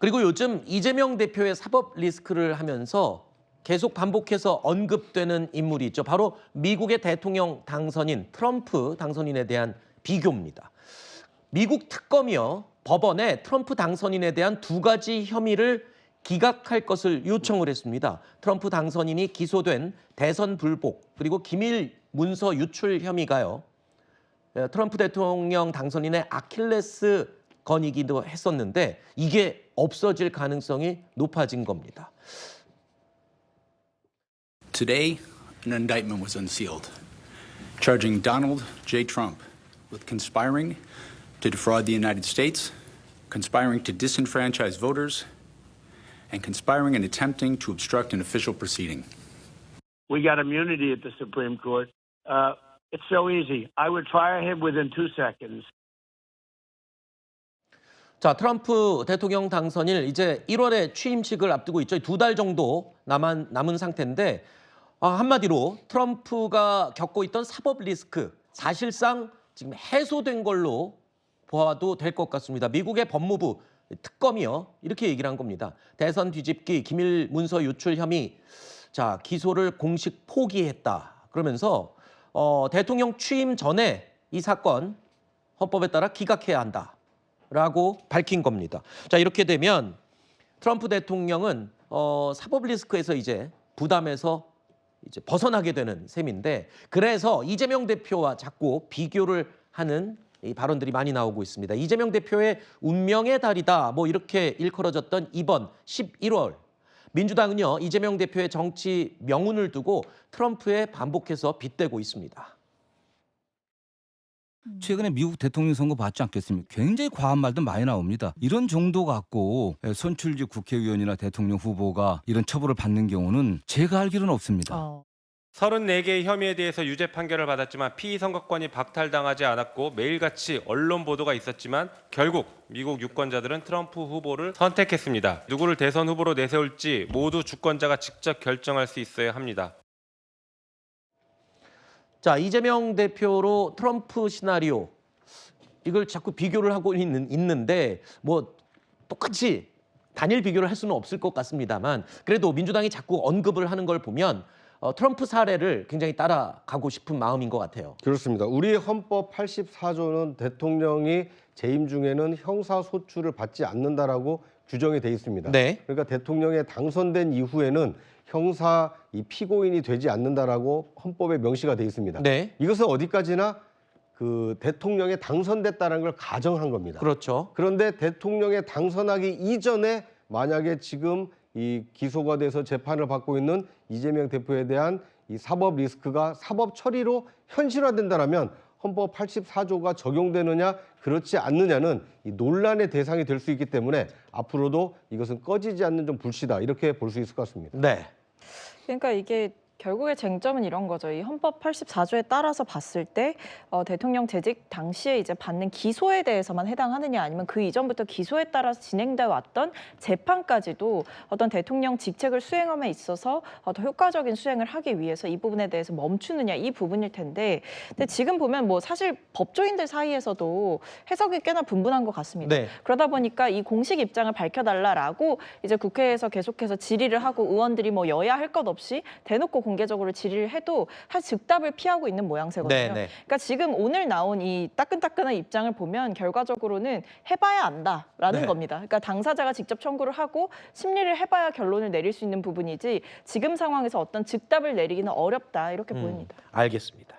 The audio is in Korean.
그리고 요즘 이재명 대표의 사법 리스크를 하면서 계속 반복해서 언급되는 인물이 있죠. 바로 미국의 대통령 당선인 트럼프 당선인에 대한 비교입니다. 미국 특검이요, 법원에 트럼프 당선인에 대한 두 가지 혐의를 기각할 것을 요청을 했습니다. 트럼프 당선인이 기소된 대선 불복 그리고 기밀 문서 유출 혐의가요, 트럼프 대통령 당선인의 아킬레스 건이기도 했었는데 이게 없어질 가능성이 높아진 겁니다. Today, an indictment was unsealed, charging Donald J. Trump with conspiring to defraud the United States, conspiring to disenfranchise voters, and conspiring and attempting to obstruct an official proceeding. We got immunity at the Supreme Court. It's so easy. I would fire him within 2 seconds. 자, 트럼프 대통령 당선일 이제 1월에 취임식을 앞두고 있죠. 2달 정도 남은 상태인데 한마디로 트럼프가 겪고 있던 사법 리스크 사실상 지금 해소된 걸로 보아도 될 것 같습니다. 미국의 법무부 특검이요, 이렇게 얘기를 한 겁니다. 대선 뒤집기, 기밀 문서 유출 혐의, 자, 기소를 공식 포기했다. 그러면서 대통령 취임 전에 이 사건 헌법에 따라 기각해야 한다라고 밝힌 겁니다. 자, 이렇게 되면 트럼프 대통령은 사법 리스크에서 이제 부담에서 이제 벗어나게 되는 셈인데, 그래서 이재명 대표와 자꾸 비교를 하는 이 발언들이 많이 나오고 있습니다. 이재명 대표의 운명의 달이다, 뭐 이렇게 일컬어졌던 이번 11월, 민주당은요 이재명 대표의 정치 명운을 두고 트럼프에 반복해서 빗대고 있습니다. 최근에 미국 대통령 선거 봤지 않겠습니까? 굉장히 과한 말도 많이 나옵니다. 이런 정도 갖고 선출직 국회의원이나 대통령 후보가 이런 처벌을 받는 경우는 제가 알기로는 없습니다. 34개의 혐의에 대해서 유죄 판결을 받았지만 피의선거권이 박탈당하지 않았고 매일같이 언론 보도가 있었지만 결국 미국 유권자들은 트럼프 후보를 선택했습니다. 누구를 대선 후보로 내세울지 모두 주권자가 직접 결정할 수 있어야 합니다. 자, 이재명 대표로 트럼프 시나리오, 이걸 자꾸 비교를 하고 있는데 뭐 똑같이 단일 비교를 할 수는 없을 것 같습니다만, 그래도 민주당이 자꾸 언급을 하는 걸 보면 트럼프 사례를 굉장히 따라가고 싶은 마음인 것 같아요. 그렇습니다. 우리 헌법 84조는 대통령이 재임 중에는 형사소출을 받지 않는다라고 규정이 돼 있습니다. 네. 그러니까 대통령에 당선된 이후에는 형사 피고인이 되지 않는다라고 헌법에 명시가 돼 있습니다. 네. 이것은 어디까지나 그 대통령에 당선됐다는 걸 가정한 겁니다. 그렇죠. 그런데 대통령에 당선하기 이전에 만약에 지금 이 기소가 돼서 재판을 받고 있는 이재명 대표에 대한 이 사법 리스크가 사법 처리로 현실화된다라면 헌법 84조가 적용되느냐 그렇지 않느냐는 이 논란의 대상이 될 수 있기 때문에 앞으로도 이것은 꺼지지 않는 좀 불씨다, 이렇게 볼 수 있을 것 같습니다. 네. 그러니까 이게 결국의 쟁점은 이런 거죠. 이 헌법 84조에 따라서 봤을 때 대통령 재직 당시에 이제 받는 기소에 대해서만 해당하느냐, 아니면 그 이전부터 기소에 따라서 진행돼 왔던 재판까지도 어떤 대통령 직책을 수행함에 있어서 더 효과적인 수행을 하기 위해서 이 부분에 대해서 멈추느냐, 이 부분일 텐데, 근데 지금 보면 뭐 사실 법조인들 사이에서도 해석이 꽤나 분분한 것 같습니다. 네. 그러다 보니까 이 공식 입장을 밝혀달라라고 이제 국회에서 계속해서 질의를 하고 의원들이 뭐 여야 할 것 없이 대놓고 공개적으로 질의를 해도 사실 즉답을 피하고 있는 모양새거든요. 네. 그러니까 지금 오늘 나온 이 따끈따끈한 입장을 보면 결과적으로는 해봐야 안다라는 네. 겁니다. 그러니까 당사자가 직접 청구를 하고 심리를 해봐야 결론을 내릴 수 있는 부분이지 지금 상황에서 어떤 즉답을 내리기는 어렵다, 이렇게 보입니다. 알겠습니다.